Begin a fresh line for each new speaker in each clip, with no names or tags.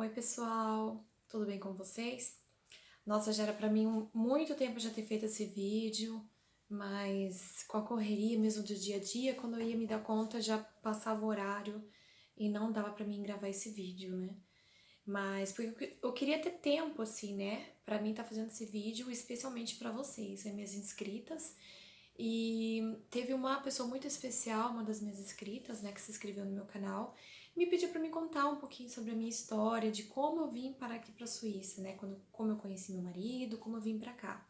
Oi pessoal, tudo bem com vocês? Nossa, já era pra mim muito tempo já ter feito esse vídeo, mas com a correria mesmo do dia a dia, quando eu ia me dar conta já passava o horário e não dava pra mim gravar esse vídeo, né? Mas porque eu queria ter tempo assim, né, pra mim estar fazendo esse vídeo, especialmente pra vocês, minhas inscritas. E teve uma pessoa muito especial, uma das minhas inscritas, né, que se inscreveu no meu canal, me pediu para me contar um pouquinho sobre a minha história, de como eu vim parar aqui para a Suíça, né, como eu conheci meu marido, como eu vim para cá.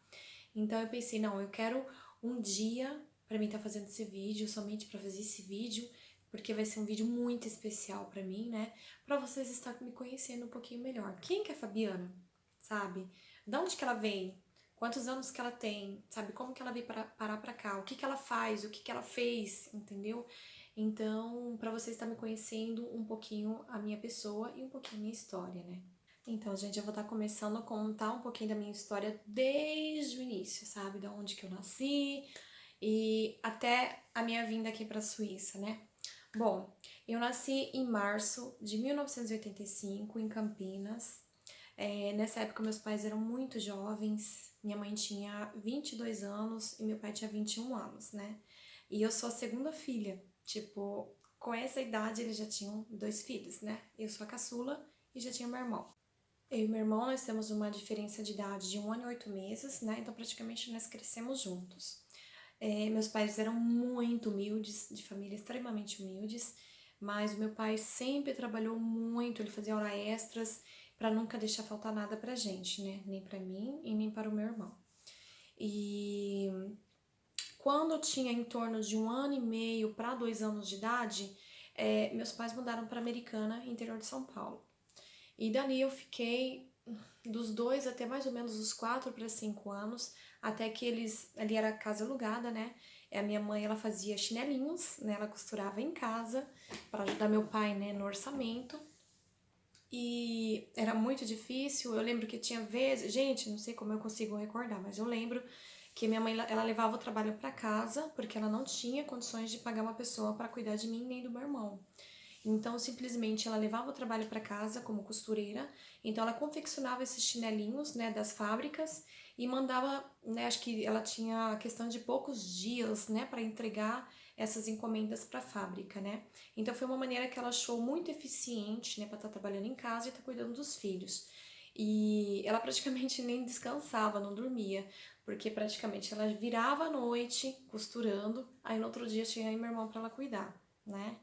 Então eu pensei, não, eu quero um dia para mim estar fazendo esse vídeo, somente para fazer esse vídeo, porque vai ser um vídeo muito especial para mim, né, para vocês estarem me conhecendo um pouquinho melhor. Quem que é a Fabiana? Sabe? De onde que ela vem? Quantos anos que ela tem, sabe? Como que ela veio parar pra cá? O que que ela faz? O que que ela fez? Entendeu? Então, pra você estar me conhecendo um pouquinho a minha pessoa e um pouquinho a minha história, né? Então, gente, eu vou estar começando a contar um pouquinho da minha história desde o início, sabe? Da onde que eu nasci e até a minha vinda aqui pra Suíça, né? Bom, eu nasci em março de 1985 em Campinas. Nessa época, meus pais eram muito jovens. Minha mãe tinha 22 anos e meu pai tinha 21 anos, né? E eu sou a segunda filha. Tipo, com essa idade, eles já tinham dois filhos, né? Eu sou a caçula e já tinha meu irmão. Eu e meu irmão, nós temos uma diferença de idade de 1 ano e 8 meses, né? Então, praticamente, nós crescemos juntos. Meus pais eram muito humildes, de família extremamente humildes, mas o meu pai sempre trabalhou muito, ele fazia hora extras para nunca deixar faltar nada pra gente, né? Nem para mim e nem para o meu irmão. E quando eu tinha em torno de 1 ano e meio para 2 anos de idade, meus pais mudaram para Americana, interior de São Paulo. E dali eu fiquei dos 2 até mais ou menos os 4 para 5 anos, até que eles, ali era casa alugada, né? A minha mãe, ela fazia chinelinhos, né? Ela costurava em casa para ajudar meu pai, né, no orçamento. E era muito difícil. Eu lembro que tinha vezes, gente, não sei como eu consigo recordar, mas eu lembro que minha mãe, ela levava o trabalho para casa porque ela não tinha condições de pagar uma pessoa para cuidar de mim nem do meu irmão. Então, simplesmente, ela levava o trabalho para casa como costureira. Então, ela confeccionava esses chinelinhos, né, das fábricas e mandava, né, acho que ela tinha a questão de poucos dias, né, para entregar essas encomendas para a fábrica, né? Então, foi uma maneira que ela achou muito eficiente, né, para estar trabalhando em casa e estar cuidando dos filhos. E ela praticamente nem descansava, não dormia, porque praticamente ela virava à noite costurando, aí no outro dia tinha aí meu irmão para ela cuidar, né?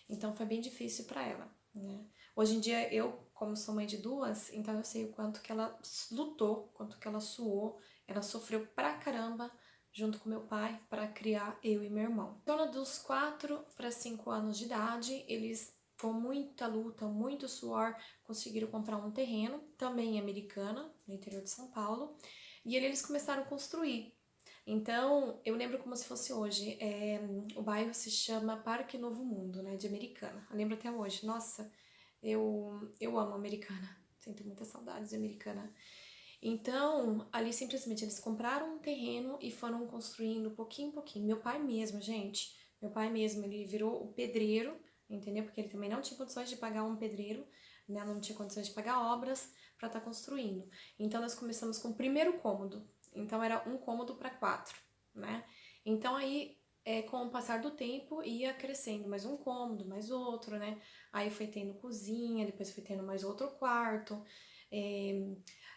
Então foi bem difícil para ela, né? Hoje em dia eu, como sou mãe de duas, então eu sei o quanto que ela lutou, quanto que ela suou, ela sofreu pra caramba junto com meu pai para criar eu e meu irmão. Em torno dos 4 para 5 anos de idade, eles com muita luta, muito suor, conseguiram comprar um terreno, também em Americana, no interior de São Paulo, e eles começaram a construir. Então, eu lembro como se fosse hoje. O bairro se chama Parque Novo Mundo, né, de Americana. Eu lembro até hoje. Nossa, eu amo Americana. Sinto muitas saudades de Americana. Então, ali simplesmente eles compraram um terreno e foram construindo pouquinho em pouquinho. Meu pai mesmo, gente, meu pai mesmo, ele virou o pedreiro, entendeu? Porque ele também não tinha condições de pagar um pedreiro, né? Não tinha condições de pagar obras para estar construindo. Então, nós começamos com o primeiro cômodo. Então, era um cômodo para 4, né? Então, aí, com o passar do tempo, ia crescendo mais um cômodo, mais outro, né? Aí foi tendo cozinha, depois foi tendo mais outro quarto.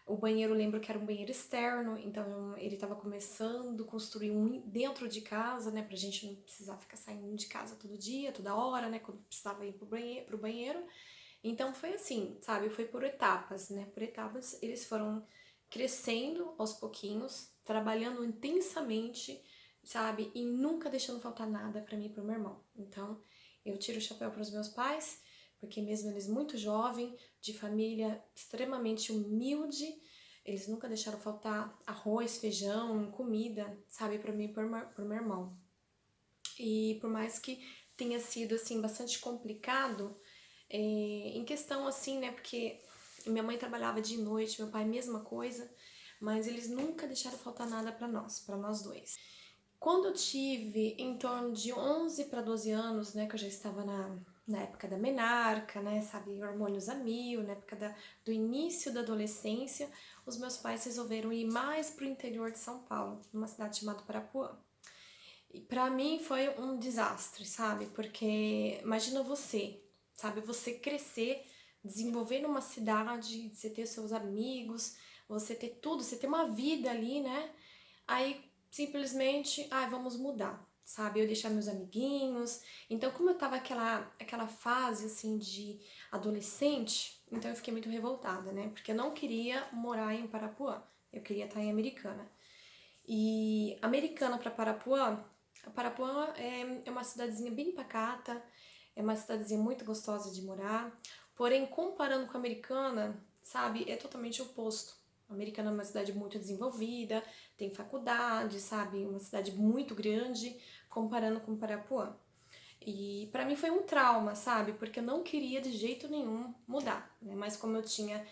O banheiro, lembro que era um banheiro externo, então ele estava começando a construir um dentro de casa, né, pra gente não precisar ficar saindo de casa todo dia, toda hora, né, quando precisava ir pro banheiro. Então foi assim, sabe, foi por etapas, né, por etapas eles foram crescendo aos pouquinhos, trabalhando intensamente, sabe, e nunca deixando faltar nada para mim e pro meu irmão. Então eu tiro o chapéu para os meus pais, porque mesmo eles muito jovens, de família extremamente humilde, eles nunca deixaram faltar arroz, feijão, comida, sabe, para mim e pro meu irmão. E por mais que tenha sido assim bastante complicado, em questão assim, né, porque minha mãe trabalhava de noite, meu pai mesma coisa, mas eles nunca deixaram faltar nada para nós dois. Quando eu tive em torno de 11 para 12 anos, né, que eu já estava na época da menarca, né, sabe, hormônios a mil, na época do início da adolescência, os meus pais resolveram ir mais pro interior de São Paulo, numa cidade chamada Parapuã. E pra mim foi um desastre, sabe, porque imagina você, sabe, você crescer, desenvolver numa cidade, você ter seus amigos, você ter tudo, você ter uma vida ali, né, aí simplesmente, vamos mudar, sabe? Eu deixar meus amiguinhos. Então, como eu tava aquela fase assim de adolescente, então eu fiquei muito revoltada, né? Porque eu não queria morar em Parapuã, eu queria estar em Americana. E Americana para Parapuã, Parapuã é uma cidadezinha bem pacata, é uma cidadezinha muito gostosa de morar. Porém, comparando com a Americana, sabe, é totalmente oposto. A Americana é uma cidade muito desenvolvida, tem faculdade, sabe, uma cidade muito grande, comparando com Parapuã. E para mim foi um trauma, sabe, porque eu não queria de jeito nenhum mudar, né? Mas como eu tinha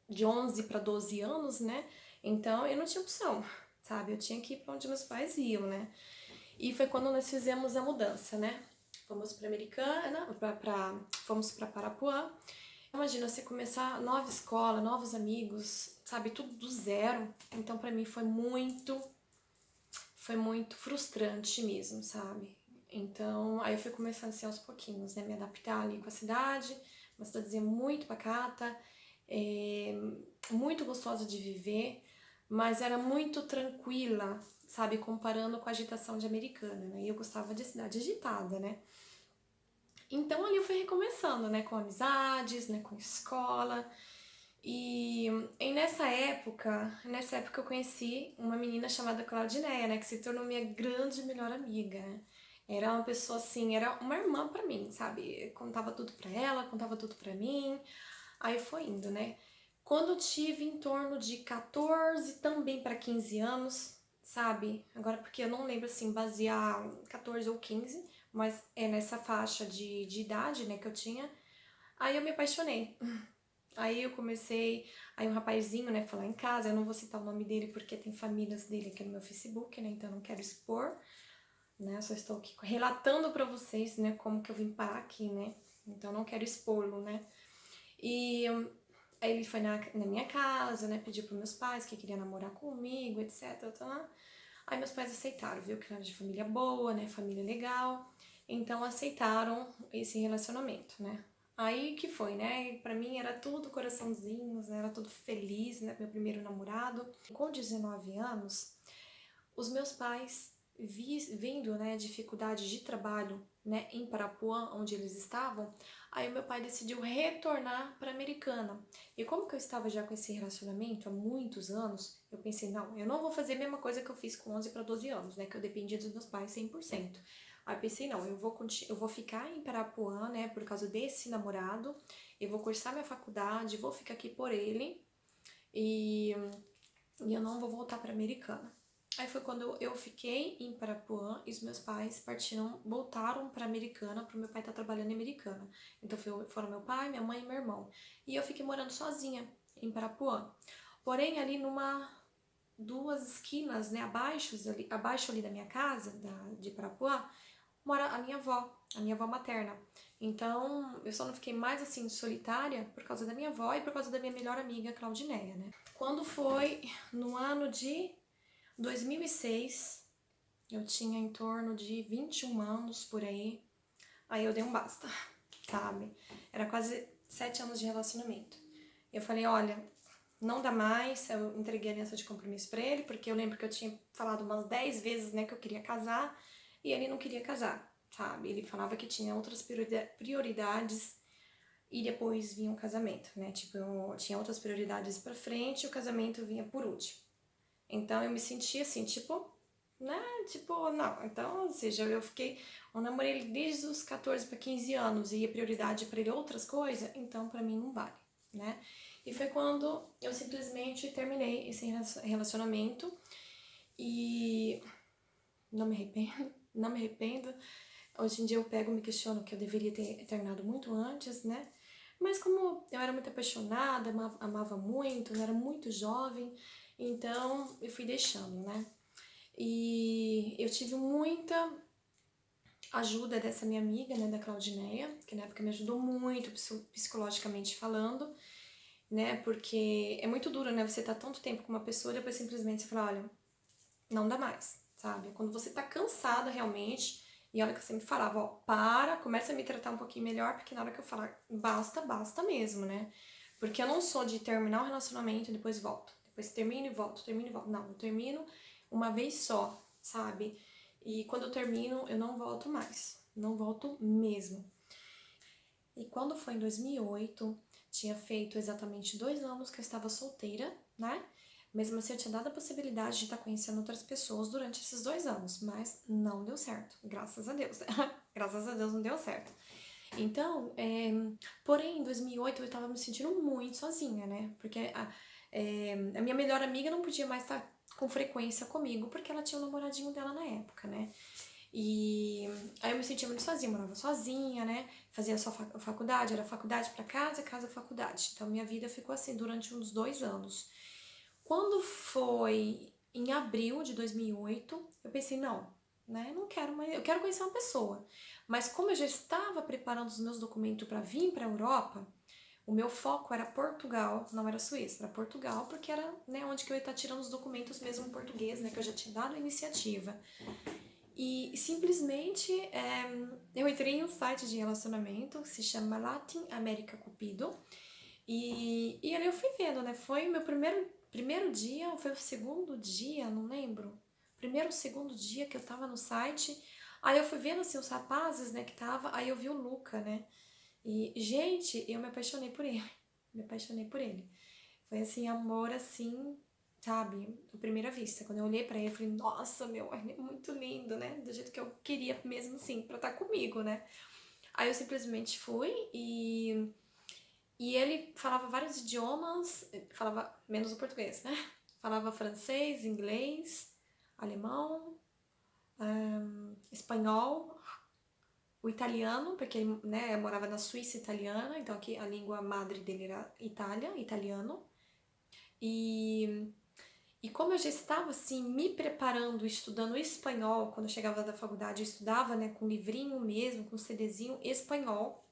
de 11 para 12 anos, né, então eu não tinha opção, sabe, eu tinha que ir para onde meus pais iam, né. E foi quando nós fizemos a mudança, né, fomos para Americana, fomos para Parapuã. Imagina você começar nova escola, novos amigos, sabe, tudo do zero. Então para mim foi muito frustrante mesmo, sabe? Então aí eu fui começando assim aos pouquinhos, né, me adaptar ali com a cidade, uma cidadezinha muito pacata, é, muito gostosa de viver, mas era muito tranquila, sabe, comparando com a agitação de Americana, né? E eu gostava de cidade agitada, né? Então ali eu fui recomeçando, né, com amizades, né, com escola. E nessa época eu conheci uma menina chamada Claudineia, né, que se tornou minha grande melhor amiga, né? Era uma pessoa assim, era uma irmã pra mim, sabe? Eu contava tudo pra ela, contava tudo pra mim. Aí foi indo, né? Quando eu tive em torno de 14 também para 15 anos, sabe? Agora porque eu não lembro assim, basear 14 ou 15, mas é nessa faixa de idade, né, que eu tinha. Aí eu me apaixonei. Aí eu comecei, aí um rapazinho, né, falar em casa, eu não vou citar o nome dele porque tem famílias dele aqui no meu Facebook, né, então eu não quero expor, né, só estou aqui relatando pra vocês, né, como que eu vim parar aqui, né, então eu não quero expô-lo, né. E aí ele foi na minha casa, né, pediu pros meus pais que queria namorar comigo, etc, tá? Aí meus pais aceitaram, viu que era de família boa, né, família legal, então aceitaram esse relacionamento, né. Aí que foi, né, pra mim era tudo coraçãozinhos, né, era tudo feliz, né, meu primeiro namorado. Com 19 anos, os meus pais, vendo, né, dificuldade de trabalho, né, em Parapuã, onde eles estavam, aí o meu pai decidiu retornar para Americana. E como que eu estava já com esse relacionamento há muitos anos, eu pensei, não, eu não vou fazer a mesma coisa que eu fiz com 11 para 12 anos, né, que eu dependia dos meus pais 100%. Aí eu pensei, não, eu vou ficar em Parapuã, né, por causa desse namorado, eu vou cursar minha faculdade, vou ficar aqui por ele, e, e eu não vou voltar para Americana. Aí foi quando eu fiquei em Parapuã e os meus pais voltaram para Americana, pro meu pai estar trabalhando em Americana. Então foram meu pai, minha mãe e meu irmão. E eu fiquei morando sozinha em Parapuã. Porém, ali duas esquinas, né, abaixo ali da minha casa, de Parapuã, mora a minha avó materna. Então, eu só não fiquei mais assim solitária por causa da minha avó e por causa da minha melhor amiga, Claudineia, né? Quando foi no ano de 2006, eu tinha em torno de 21 anos por aí. Aí eu dei um basta, sabe? Era quase 7 anos de relacionamento. Eu falei, olha, não dá mais. Eu entreguei a aliança de compromisso pra ele, porque eu lembro que eu tinha falado umas 10 vezes, né, que eu queria casar, e ele não queria casar, sabe? Ele falava que tinha outras prioridades e depois vinha o casamento, né? Tipo, eu tinha outras prioridades pra frente e o casamento vinha por último. Então eu me senti assim, tipo, né? Tipo, não. Então, ou seja, eu namorei ele desde os 14 para 15 anos e a prioridade para ele é outras coisas, então para mim não vale, né? E foi quando eu simplesmente terminei esse relacionamento e não me arrependo, não me arrependo. Hoje em dia eu pego e me questiono que eu deveria ter terminado muito antes, né? Mas como eu era muito apaixonada, amava muito, eu era muito jovem, então eu fui deixando, né? E eu tive muita ajuda dessa minha amiga, né, da Claudineia, que na época me ajudou muito psicologicamente falando, né, porque é muito duro, né, você tá tanto tempo com uma pessoa e depois simplesmente você fala, olha, não dá mais, sabe? Quando você tá cansada realmente, e a hora que você me falava, ó, começa a me tratar um pouquinho melhor, porque na hora que eu falar basta, basta mesmo, né? Porque eu não sou de terminar o relacionamento e depois volto. Depois termino e volto, termino e volto. Não, eu termino uma vez só, sabe? E quando eu termino, eu não volto mais. Não volto mesmo. E quando foi em 2008, tinha feito exatamente 2 anos que eu estava solteira, né? Mesmo assim, eu tinha dado a possibilidade de estar conhecendo outras pessoas durante esses 2 anos, mas não deu certo, graças a Deus. Graças a Deus não deu certo. Então, porém, em 2008 eu estava me sentindo muito sozinha, né? Porque a minha melhor amiga não podia mais estar com frequência comigo, porque ela tinha um namoradinho dela na época, né? E aí eu me sentia muito sozinha, morava sozinha, né? Fazia só faculdade, era faculdade para casa, casa faculdade. Então minha vida ficou assim durante uns 2 anos. Quando foi em abril de 2008, eu pensei, não, né? Não quero mais, eu quero conhecer uma pessoa. Mas como eu já estava preparando os meus documentos para vir para a Europa, o meu foco era Portugal, não era Suíça, era Portugal, porque era, né, onde que eu ia estar tirando os documentos mesmo em português, né, que eu já tinha dado a iniciativa. E simplesmente eu entrei em um site de relacionamento que se chama Latin America Cupido. E ali eu fui vendo, né? Foi o meu primeiro dia, ou foi o segundo dia, não lembro. Primeiro ou segundo dia que eu tava no site. Aí eu fui vendo assim os rapazes, né, que tava. Aí eu vi o Luca, né? E, gente, eu me apaixonei por ele. Me apaixonei por ele. Foi assim, amor assim, sabe, à primeira vista. Quando eu olhei pra ele, eu falei, nossa, meu, ele é muito lindo, né? Do jeito que eu queria mesmo, assim, pra estar comigo, né? Aí eu simplesmente fui e ele falava vários idiomas, falava menos o português, né? Falava francês, inglês, alemão, espanhol, o italiano, porque ele, né, morava na Suíça italiana, então aqui a língua madre dele era italiano. E E como eu já estava assim me preparando, estudando espanhol, quando eu chegava da faculdade, eu estudava, né, com livrinho mesmo, com CDzinho espanhol.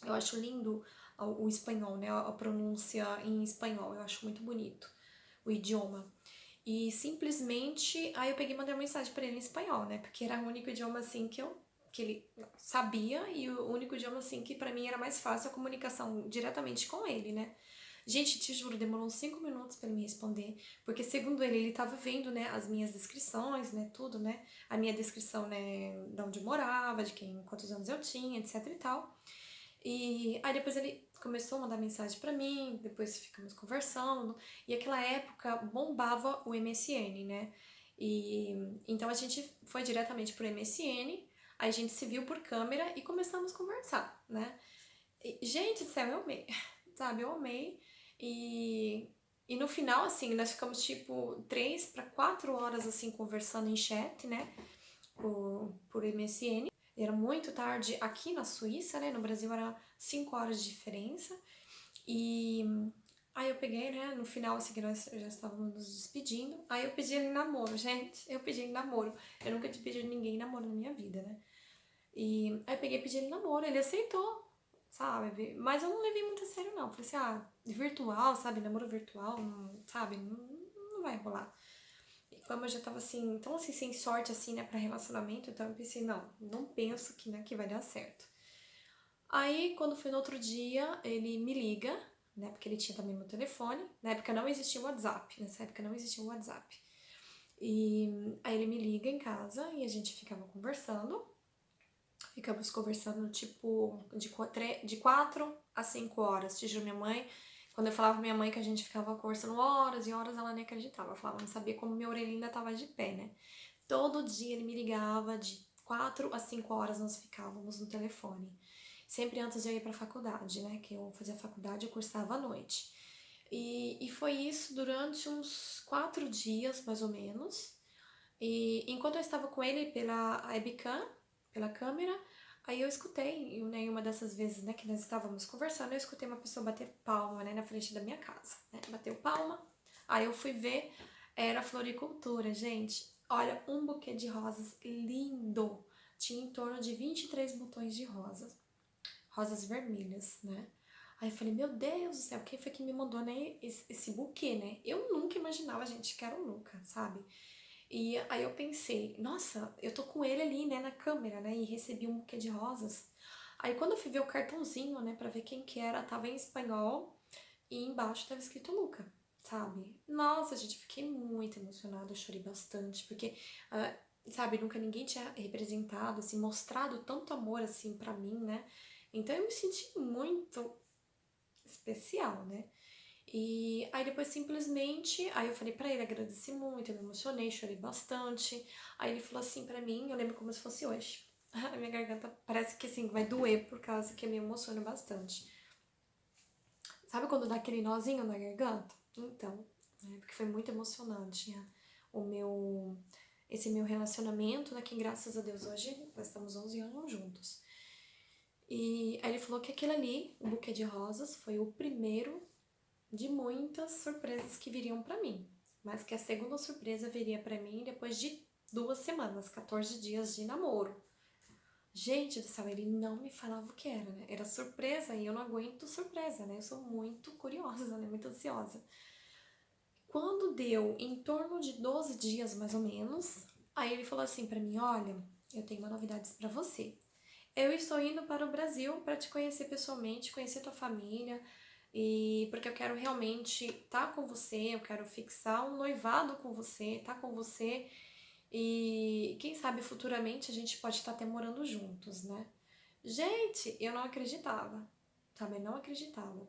Eu acho lindo o espanhol, né, a pronúncia em espanhol, eu acho muito bonito o idioma. E simplesmente aí eu peguei e mandei uma mensagem para ele em espanhol, né, porque era o único idioma assim que ele sabia e o único idioma assim que para mim era mais fácil a comunicação diretamente com ele, né? Gente, te juro, demorou uns 5 minutos para ele me responder, porque segundo ele tava vendo, né, as minhas descrições, né, tudo, né, a minha descrição, né, de onde eu morava, de quantos anos eu tinha, etc e tal. E aí depois ele começou a mandar mensagem para mim, depois ficamos conversando, e aquela época bombava o MSN, né? E então a gente foi diretamente pro MSN, aí a gente se viu por câmera e começamos a conversar, né? E, gente do céu, eu amei, sabe? Eu amei. E, e no final, assim, nós ficamos tipo 3 para 4 horas assim conversando em chat, né? Por MSN. Era muito tarde aqui na Suíça, né? No Brasil era 5 horas de diferença. E aí eu peguei, né? No final, assim, que nós já estávamos nos despedindo. Aí eu pedi ele em namoro, gente. Eu pedi ele em namoro. Eu nunca tinha pedido ninguém em namoro na minha vida, né? E aí eu peguei e pedi ele em namoro. Ele aceitou, sabe? Mas eu não levei muito a sério, não. Falei assim, virtual, sabe? Namoro virtual, não, sabe? Não vai rolar. E como eu já tava assim, tão assim, sem sorte, assim, né, pra relacionamento, então eu pensei, não penso que, né, que vai dar certo. Aí, quando foi no outro dia, ele me liga, né, porque ele tinha também meu telefone. Na época não existia o WhatsApp, nessa época não existia o WhatsApp. E aí ele me liga em casa e a gente ficava conversando. Ficamos conversando, tipo, de 4 a 5 horas. Te juro, minha mãe, quando eu falava pra minha mãe que a gente ficava conversando horas e horas, ela nem acreditava. Ela falava, não sabia como minha orelha ainda tava de pé, né? Todo dia ele me ligava, de 4 a 5 horas nós ficávamos no telefone. Sempre antes de eu ir pra faculdade, né? Que eu fazia faculdade, eu cursava à noite. E foi isso durante uns 4 dias, mais ou menos. E enquanto eu estava com ele pela webcam, pela câmera, aí eu escutei, né, em uma dessas vezes, né, que nós estávamos conversando, eu escutei uma pessoa bater palma, né, na frente da minha casa, né, bateu palma, aí eu fui ver, era floricultura, gente, olha, um buquê de rosas lindo, tinha em torno de 23 botões de rosas. Rosas vermelhas, né? Aí eu falei, meu Deus do céu, quem foi que me mandou, né, esse buquê, né? Eu nunca imaginava, gente, que era o Luca, sabe? E aí eu pensei, nossa, eu tô com ele ali, né, na câmera, né, e recebi um buquê de rosas. Aí quando eu fui ver o cartãozinho, né, pra ver quem que era, tava em espanhol e embaixo tava escrito Luca, sabe? Nossa, gente, eu fiquei muito emocionada, eu chorei bastante, porque, sabe, nunca ninguém tinha representado, assim, mostrado tanto amor, assim, pra mim, né? Então eu me senti muito especial, né? E aí depois simplesmente, aí eu falei pra ele, agradeci muito, eu me emocionei, chorei bastante. Aí ele falou assim pra mim, eu lembro como se fosse hoje. A minha garganta parece que assim, vai doer por causa que eu me emociono bastante. Sabe quando dá aquele nozinho na garganta? Então, né, porque foi muito emocionante, né? O meu, esse meu relacionamento, né, que graças a Deus hoje nós estamos 11 anos juntos. E aí ele falou que aquele ali, o buquê de rosas, foi o primeiro de muitas surpresas que viriam pra mim, mas que a segunda surpresa viria pra mim depois de 2 semanas, 14 dias de namoro. Gente do céu, ele não me falava o que era, né? Era surpresa e eu não aguento surpresa, né? Eu sou muito curiosa, né? Muito ansiosa. Quando deu em torno de 12 dias mais ou menos, aí ele falou assim pra mim: Olha, eu tenho uma novidade pra você. Eu estou indo para o Brasil para te conhecer pessoalmente, conhecer tua família, e porque eu quero realmente estar com você, eu quero fixar um noivado com você, estar com você, e quem sabe futuramente a gente pode estar até morando juntos, né? Gente, eu não acreditava, também não acreditava.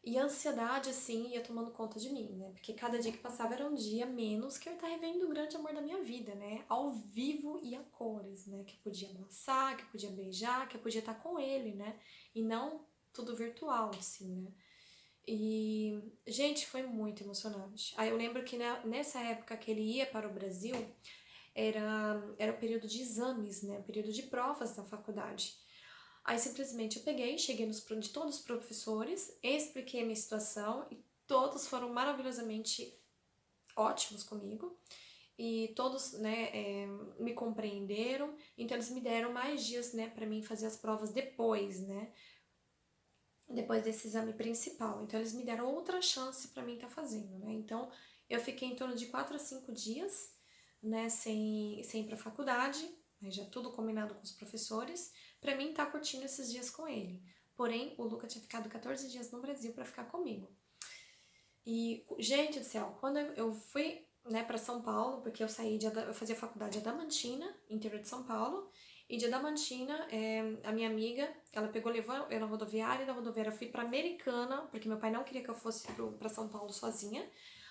E a ansiedade, assim, ia tomando conta de mim, né? Porque cada dia que passava era um dia menos que eu estava revendo o grande amor da minha vida, né? Ao vivo e a cores, né? Que eu podia abraçar, que eu podia beijar, que eu podia estar com ele, né? E não tudo virtual, assim, né? E, gente, foi muito emocionante. Aí eu lembro que nessa época que ele ia para o Brasil, era o período de exames, né? O período de provas da faculdade. Aí simplesmente eu peguei, cheguei de todos os professores, expliquei a minha situação e todos foram maravilhosamente ótimos comigo. E todos, né, me compreenderam, então eles me deram mais dias, né, para mim fazer as provas depois, né, depois desse exame principal. Então eles me deram outra chance para mim estar fazendo, né. Então eu fiquei em torno de 4 a 5 dias, né, sem ir para a faculdade, né, já tudo combinado com os professores, para mim estar curtindo esses dias com ele. Porém, o Luca tinha ficado 14 dias no Brasil para ficar comigo. E, gente do céu, quando eu fui, né, para São Paulo, porque eu fazia faculdade em Adamantina, interior de São Paulo, e de Adamantina, a minha amiga, ela pegou, levou eu na rodoviária, e da rodoviária eu fui pra Americana, porque meu pai não queria que eu fosse pra São Paulo sozinha,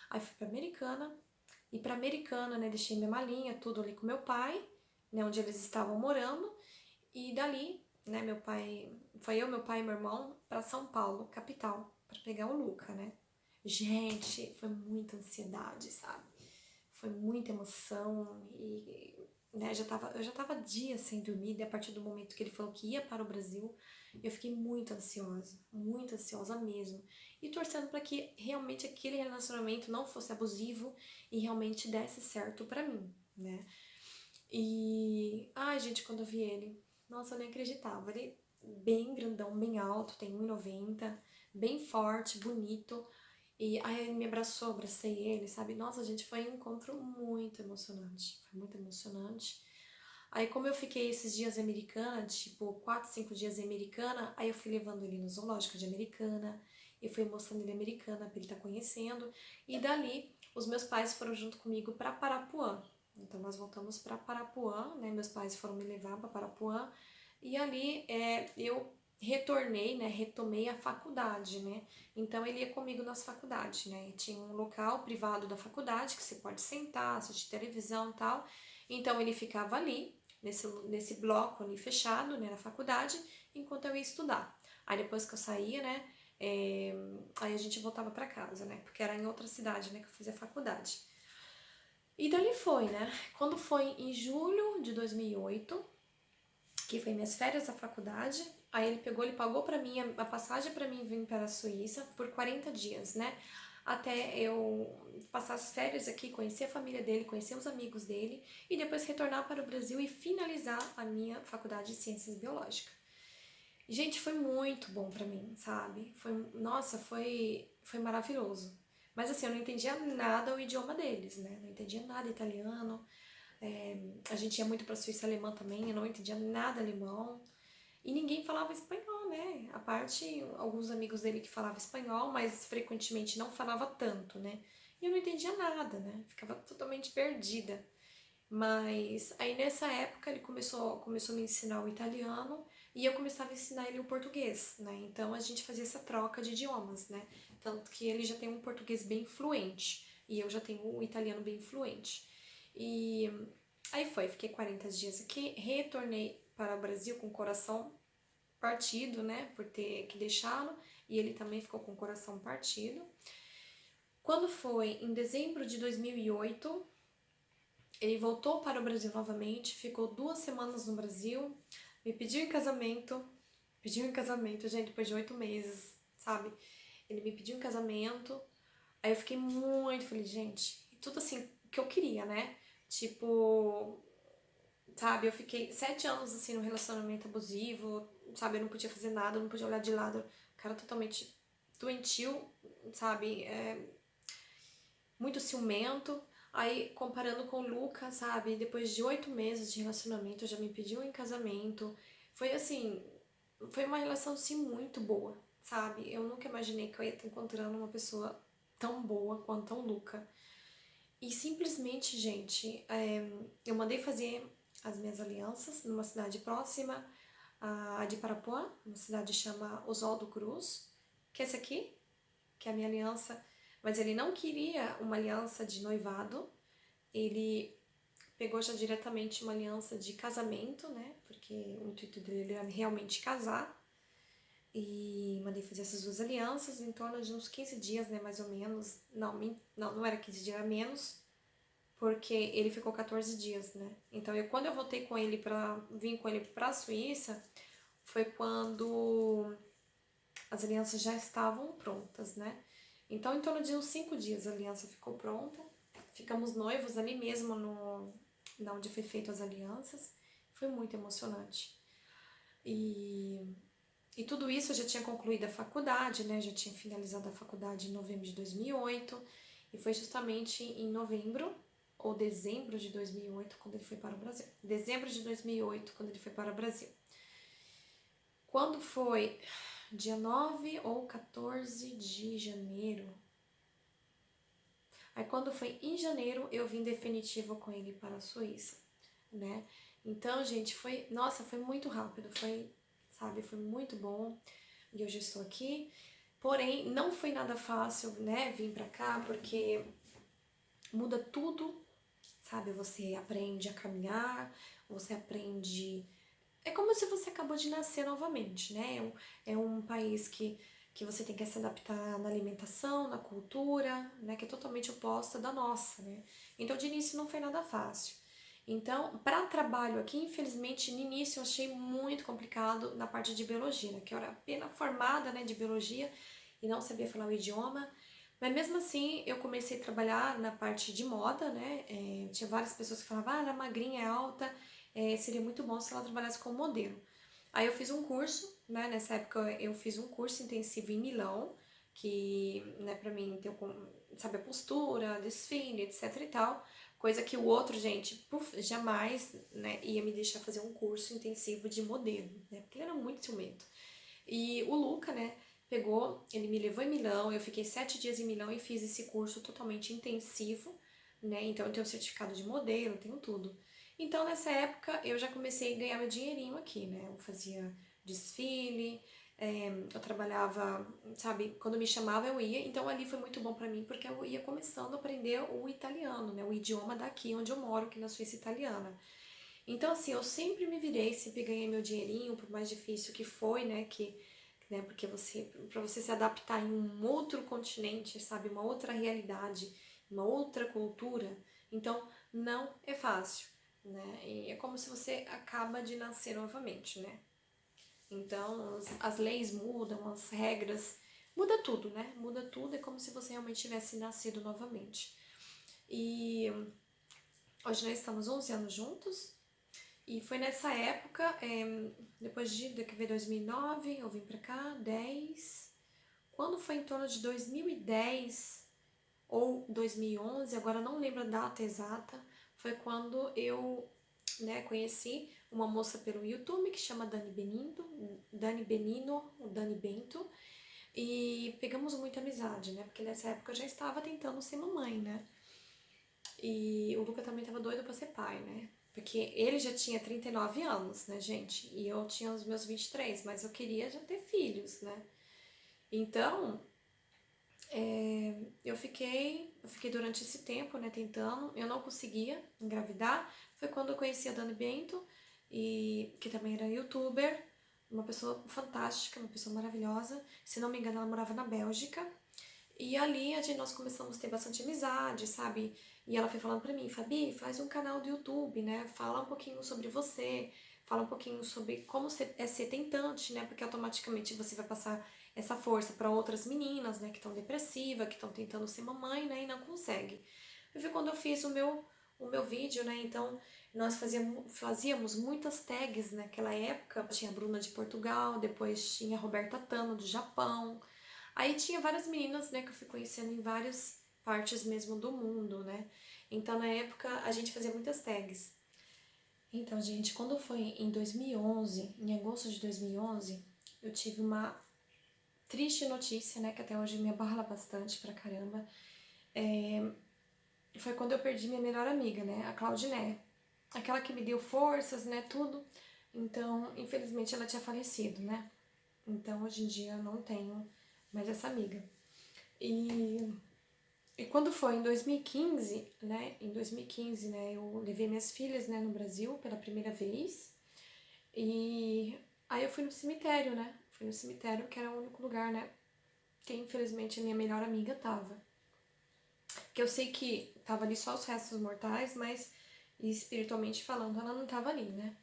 aí fui pra Americana, e pra Americana, né, deixei minha malinha, tudo ali com meu pai, né, onde eles estavam morando, e dali, né, foi eu, meu pai e meu irmão pra São Paulo, capital, pra pegar o Luca, né. Gente, foi muita ansiedade, sabe? Foi muita emoção e, né, eu já tava dias sem dormir, e a partir do momento que ele falou que ia para o Brasil, eu fiquei muito ansiosa mesmo. E torcendo para que realmente aquele relacionamento não fosse abusivo e realmente desse certo para mim, né? E, ai, gente, quando eu vi ele, nossa, eu nem acreditava. Ele bem grandão, bem alto, tem 1,90, bem forte, bonito. E aí ele me abraçou, abracei ele, sabe? Nossa, gente, foi um encontro muito emocionante. Foi muito emocionante. Aí como eu fiquei esses dias em Americana, tipo 4, 5 dias em Americana, aí eu fui levando ele no zoológico de Americana, e fui mostrando ele Americana pra ele estar conhecendo. E dali, os meus pais foram junto comigo pra Parapuã. Então nós voltamos pra Parapuã, né? Meus pais foram me levar pra Parapuã. E ali eu retornei, né? Retomei a faculdade, né? Então ele ia comigo nas faculdades, né? E tinha um local privado da faculdade que você pode sentar, assistir televisão e tal. Então ele ficava ali, nesse bloco ali fechado, né, na faculdade, enquanto eu ia estudar. Aí depois que eu saía, né, aí a gente voltava pra casa, né, porque era em outra cidade, né, que eu fazia faculdade. E dali foi, né, quando foi em julho de 2008, que foi minhas férias da faculdade, aí ele pagou pra mim a passagem pra mim vir para a Suíça por 40 dias, né. até eu passar as férias aqui, conhecer a família dele, conhecer os amigos dele e depois retornar para o Brasil e finalizar a minha faculdade de Ciências Biológicas. Gente, foi muito bom pra mim, sabe? Nossa, foi maravilhoso. Mas assim, eu não entendia nada o idioma deles, né? Não entendia nada italiano. A gente ia muito pra Suíça alemã também, eu não entendia nada alemão. E ninguém falava espanhol, né? A parte, alguns amigos dele que falavam espanhol, mas frequentemente não falava tanto, né? E eu não entendia nada, né? Ficava totalmente perdida. Mas aí nessa época ele começou a me ensinar o italiano e eu começava a ensinar ele o português, né? Então a gente fazia essa troca de idiomas, né? Tanto que ele já tem um português bem fluente e eu já tenho um italiano bem fluente. E aí fiquei 40 dias aqui, retornei para o Brasil com o coração partido, né? Por ter que deixá-lo, e ele também ficou com o coração partido. Quando foi em dezembro de 2008, ele voltou para o Brasil novamente, ficou 2 semanas no Brasil, me pediu em casamento, gente, depois de 8 meses, sabe? Ele me pediu em casamento, aí eu fiquei muito feliz, gente. Tudo assim, que eu queria, né? Tipo, sabe, eu fiquei 7 anos assim no relacionamento abusivo, sabe? Eu não podia fazer nada, eu não podia olhar de lado, o cara totalmente doentio, sabe? Muito ciumento. Aí, comparando com o Lucas, sabe? Depois de 8 meses de relacionamento, já me pediu em casamento. Foi assim, foi uma relação, sim, muito boa, sabe? Eu nunca imaginei que eu ia estar encontrando uma pessoa tão boa quanto o Luca. E simplesmente, gente, eu mandei fazer as minhas alianças numa cidade próxima a de Parapuã, uma cidade chama Oswaldo Cruz, que é essa aqui, que é a minha aliança, mas ele não queria uma aliança de noivado, ele pegou já diretamente uma aliança de casamento, né? Porque o intuito dele era realmente casar. E mandei fazer essas 2 alianças em torno de uns 15 dias, né? Mais ou menos. Não era 15 dias, era menos. Porque ele ficou 14 dias, né? Então, quando eu voltei com ele vim com ele pra Suíça, foi quando as alianças já estavam prontas, né? Então, em torno de uns 5 dias a aliança ficou pronta. Ficamos noivos ali mesmo na onde foi feito as alianças. Foi muito emocionante. E tudo isso eu já tinha concluído a faculdade, né? Já tinha finalizado a faculdade em novembro de 2008. E foi justamente em novembro ou dezembro de 2008 quando ele foi para o Brasil. Dezembro de 2008 quando ele foi para o Brasil. Quando foi dia 9 ou 14 de janeiro. Aí quando foi em janeiro, eu vim definitivo com ele para a Suíça, né? Então, gente, foi muito rápido, foi muito bom. E hoje eu estou aqui. Porém, não foi nada fácil, né, vir pra cá, porque muda tudo, sabe? Você aprende a caminhar, você aprende. É como se você acabou de nascer novamente, né? É um país que você tem que se adaptar na alimentação, na cultura, né? Que é totalmente oposta da nossa, né? Então, de início não foi nada fácil. Então, para trabalho aqui, infelizmente, no início eu achei muito complicado na parte de biologia, né? Que eu era apenas formada, né, de biologia e não sabia falar o idioma. Mas mesmo assim, eu comecei a trabalhar na parte de moda, né? Tinha várias pessoas que falavam, ela é magrinha, é alta, seria muito bom se ela trabalhasse como modelo. Aí eu fiz um curso, né? Nessa época eu fiz um curso intensivo em Milão, que, né, pra mim ter, sabe, a postura, desfile, etc e tal. Coisa que o outro, gente, jamais, né, ia me deixar fazer um curso intensivo de modelo, né? Porque ele era muito ciumento. E o Luca, né, ele me levou em Milão, eu fiquei 7 dias em Milão e fiz esse curso totalmente intensivo, né? Então eu tenho certificado de modelo, tenho tudo. Então nessa época eu já comecei a ganhar meu dinheirinho aqui, né? Eu fazia desfile, eu trabalhava, sabe, quando me chamava eu ia, então ali foi muito bom pra mim porque eu ia começando a aprender o italiano, né? O idioma daqui onde eu moro, aqui na Suíça italiana. Então, assim, eu sempre me virei, sempre ganhei meu dinheirinho, por mais difícil que foi, né? Né, porque para você se adaptar em um outro continente, sabe? Uma outra realidade, uma outra cultura, então não é fácil, né? E é como se você acaba de nascer novamente, né? Então, as leis mudam, as regras muda tudo, né? Muda tudo, é como se você realmente tivesse nascido novamente. E hoje nós estamos 11 anos juntos. E foi nessa época, depois que veio 2009, eu vim pra cá, 10. Quando foi em torno de 2010 ou 2011, agora não lembro a data exata, foi quando eu, né, conheci uma moça pelo YouTube que chama Dani Benino, o Dani Bento, e pegamos muita amizade, né? Porque nessa época eu já estava tentando ser mamãe, né? E o Luca também tava doido pra ser pai, né? Porque ele já tinha 39 anos, né, gente? E eu tinha os meus 23, mas eu queria já ter filhos, né? Então, eu fiquei durante esse tempo, né, tentando. Eu não conseguia engravidar. Foi quando eu conheci a Dani Bento, que também era youtuber, uma pessoa fantástica, uma pessoa maravilhosa. Se não me engano, ela morava na Bélgica. E ali nós começamos a ter bastante amizade, sabe? E ela foi falando pra mim, Fabi, faz um canal do YouTube, né? Fala um pouquinho sobre você, fala um pouquinho sobre como é ser tentante, né? Porque automaticamente você vai passar essa força para outras meninas, né? Que estão depressivas, que estão tentando ser mamãe, né? E não conseguem. E foi quando eu fiz o meu vídeo, né? Então, nós fazíamos muitas tags naquela época. Tinha a Bruna de Portugal, depois tinha a Roberta Tano do Japão. Aí tinha várias meninas, né, que eu fui conhecendo em várias partes mesmo do mundo, né? Então, na época, a gente fazia muitas tags. Então, gente, quando foi em 2011, em agosto de 2011, eu tive uma triste notícia, né, que até hoje me abala bastante pra caramba. Foi quando eu perdi minha melhor amiga, né, a Claudiné. Aquela que me deu forças, né, tudo. Então, infelizmente, ela tinha falecido, né? Então, hoje em dia, eu não tenho mais essa amiga. E quando foi em 2015, né? Em 2015, né? Eu levei minhas filhas, né, no Brasil pela primeira vez. E aí eu fui no cemitério, né? Fui no cemitério, que era o único lugar, né? Que infelizmente a minha melhor amiga tava. Que eu sei que tava ali só os restos mortais, mas espiritualmente falando, ela não tava ali, né?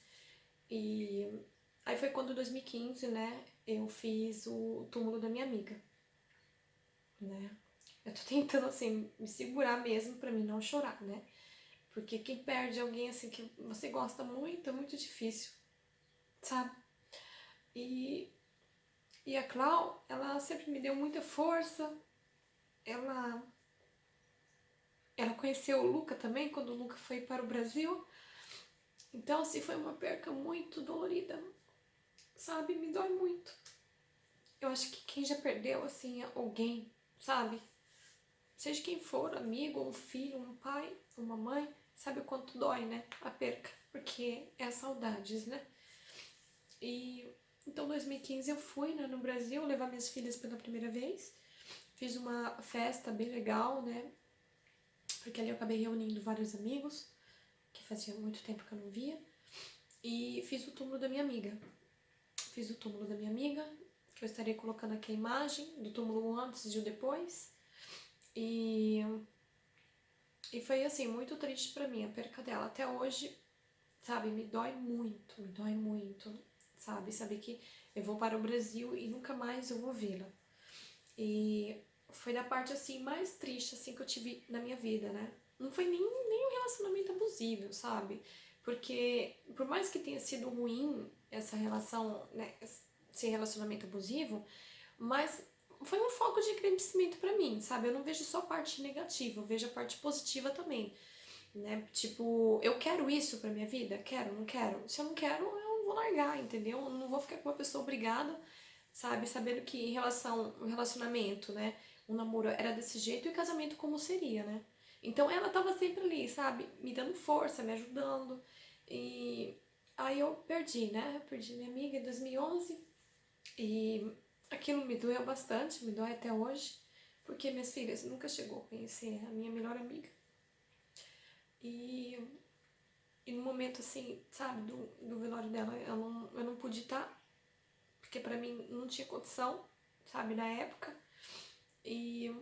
E aí foi quando em 2015, né? Eu fiz o túmulo da minha amiga, né? Eu tô tentando, assim, me segurar mesmo pra mim não chorar, né? Porque quem perde alguém, assim, que você gosta muito, é muito difícil, sabe? E, e a Clau, ela sempre me deu muita força. Ela, ela conheceu o Luca também, quando o Luca foi para o Brasil. Então, assim, foi uma perca muito dolorida, sabe? Me dói muito. Eu acho que quem já perdeu, assim, alguém, sabe? Seja quem for, amigo, um filho, um pai, uma mãe, sabe o quanto dói, né? A perca, porque é saudades, né? E então, em 2015 eu fui, né, no Brasil levar minhas filhas pela primeira vez. Fiz uma festa bem legal, né? Porque ali eu acabei reunindo vários amigos, que fazia muito tempo que eu não via. E fiz o túmulo da minha amiga. Fiz o túmulo da minha amiga, que eu estarei colocando aqui a imagem do túmulo antes e o depois. E foi assim, muito triste pra mim a perca dela. Até hoje, sabe, me dói muito, sabe? Saber que eu vou para o Brasil e nunca mais eu vou vê-la. E foi da parte, assim, mais triste, assim, que eu tive na minha vida, né? Não foi nem um relacionamento abusivo, sabe? Porque, por mais que tenha sido ruim essa relação, né? Esse relacionamento abusivo, mas foi um foco de crescimento pra mim, sabe? Eu não vejo só a parte negativa, eu vejo a parte positiva também, né? Tipo, eu quero isso pra minha vida? Quero, não quero? Se eu não quero, eu não vou largar, entendeu? Eu não vou ficar com uma pessoa obrigada, sabe? Sabendo que um relacionamento, né? Um namoro era desse jeito e o casamento como seria, né? Então ela tava sempre ali, sabe? Me dando força, me ajudando. E aí eu perdi, né? Eu perdi minha amiga em 2011 e aquilo me doeu bastante, me dói até hoje, porque minhas filhas nunca chegou a conhecer a minha melhor amiga. E no momento, assim, sabe, do velório dela, eu não pude estar, porque pra mim não tinha condição, sabe, na época. E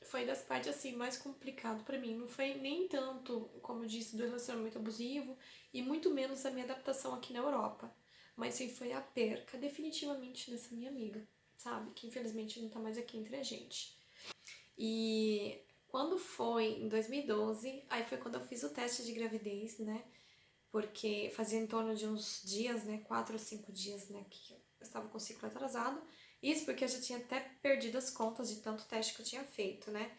foi das partes, assim, mais complicado pra mim. Não foi nem tanto, como eu disse, do relacionamento abusivo, e muito menos a minha adaptação aqui na Europa. Mas sim, foi a perca, definitivamente, dessa minha amiga, sabe? Que infelizmente não tá mais aqui entre a gente. E quando foi em 2012, aí foi quando eu fiz o teste de gravidez, né? Porque fazia em torno de uns dias, né? 4 ou 5 dias, né? Que eu estava com o ciclo atrasado. Isso porque eu já tinha até perdido as contas de tanto teste que eu tinha feito, né?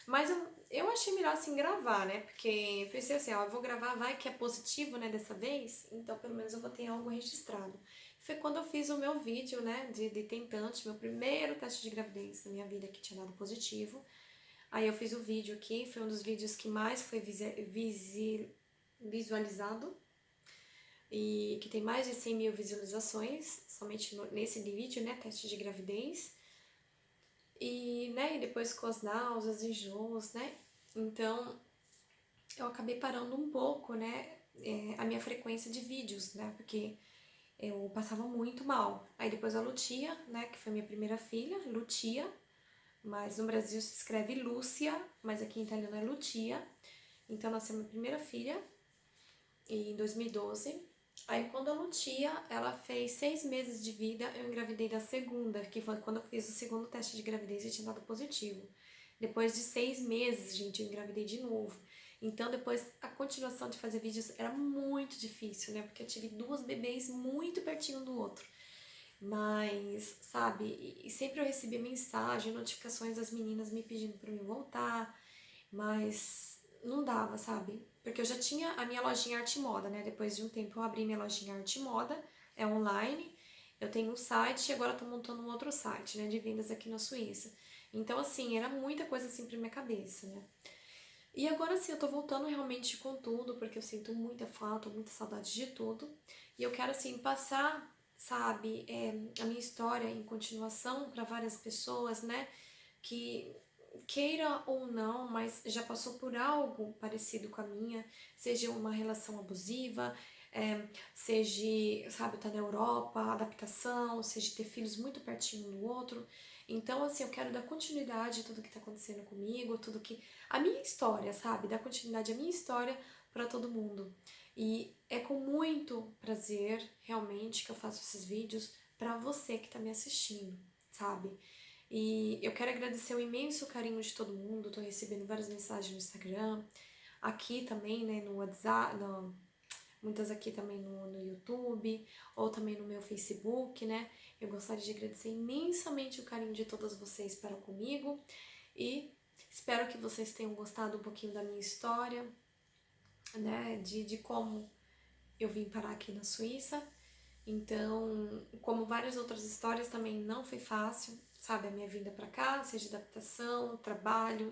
Mas eu achei melhor assim gravar, né? Porque pensei assim, ó, eu vou gravar, vai que é positivo, né, dessa vez, então pelo menos eu vou ter algo registrado. Foi quando eu fiz o meu vídeo, né, de tentante, meu primeiro teste de gravidez na minha vida que tinha dado positivo. Aí eu fiz o vídeo aqui, foi um dos vídeos que mais foi visualizado e que tem mais de 100 mil visualizações, somente nesse vídeo, né, teste de gravidez. E, né, e depois com as náuseas, enjoos, né, então eu acabei parando um pouco, né, a minha frequência de vídeos, né, porque eu passava muito mal. Aí depois a Lutia, né, que foi minha primeira filha, Lutia, mas no Brasil se escreve Lúcia, mas aqui em italiano é Lutia. Então nasceu minha primeira filha em 2012. Aí quando a Lutia, ela fez 6 meses de vida, eu engravidei da segunda, que foi quando eu fiz o segundo teste de gravidez e tinha dado positivo. Depois de 6 meses, gente, eu engravidei de novo. Então depois a continuação de fazer vídeos era muito difícil, né? Porque eu tive 2 bebês muito pertinho um do outro. Mas, sabe, e sempre eu recebia mensagem, notificações das meninas me pedindo para mim voltar, mas não dava, sabe? Porque eu já tinha a minha lojinha Arte Moda, né? Depois de um tempo eu abri minha lojinha Arte Moda, é online, eu tenho um site e agora eu tô montando um outro site, né, de vendas aqui na Suíça. Então, assim, era muita coisa assim pra minha cabeça, né? E agora sim, eu tô voltando realmente com tudo, porque eu sinto muita falta, muita saudade de tudo. E eu quero, assim, passar, sabe, a minha história em continuação para várias pessoas, né? Que queira ou não, mas já passou por algo parecido com a minha, seja uma relação abusiva, seja, sabe, tá na Europa, adaptação, seja ter filhos muito pertinho um do outro. Então, assim, eu quero dar continuidade a tudo que tá acontecendo comigo, tudo que. A minha história, sabe? Dar continuidade à minha história para todo mundo. E é com muito prazer, realmente, que eu faço esses vídeos para você que tá me assistindo, sabe? E eu quero agradecer o imenso carinho de todo mundo. Tô recebendo várias mensagens no Instagram, aqui também, né, no WhatsApp, muitas aqui também no YouTube, ou também no meu Facebook, né? Eu gostaria de agradecer imensamente o carinho de todas vocês para comigo e espero que vocês tenham gostado um pouquinho da minha história, né? De como eu vim parar aqui na Suíça. Então, como várias outras histórias, também não foi fácil, sabe? A minha vinda para cá, seja adaptação, trabalho,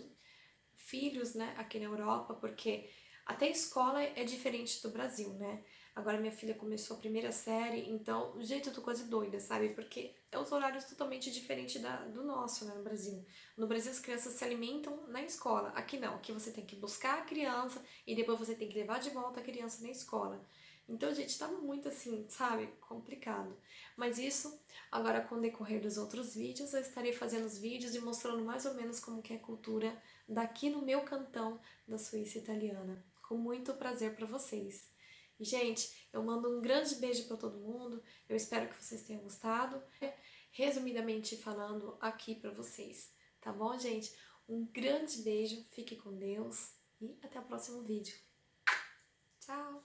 filhos, né, aqui na Europa, porque até a escola é diferente do Brasil, né? Agora minha filha começou a primeira série, então, gente, eu tô quase doida, sabe? Porque é os horários totalmente diferentes do nosso, né, no Brasil. No Brasil as crianças se alimentam na escola, aqui não, aqui você tem que buscar a criança e depois você tem que levar de volta a criança na escola. Então, gente, tá muito assim, sabe, complicado. Mas isso, agora com o decorrer dos outros vídeos, eu estarei fazendo os vídeos e mostrando mais ou menos como que é a cultura daqui no meu cantão da Suíça italiana, com muito prazer para vocês. E, gente, eu mando um grande beijo para todo mundo. Eu espero que vocês tenham gostado. Resumidamente falando aqui para vocês, tá bom, gente? Um grande beijo, fique com Deus e até o próximo vídeo. Tchau!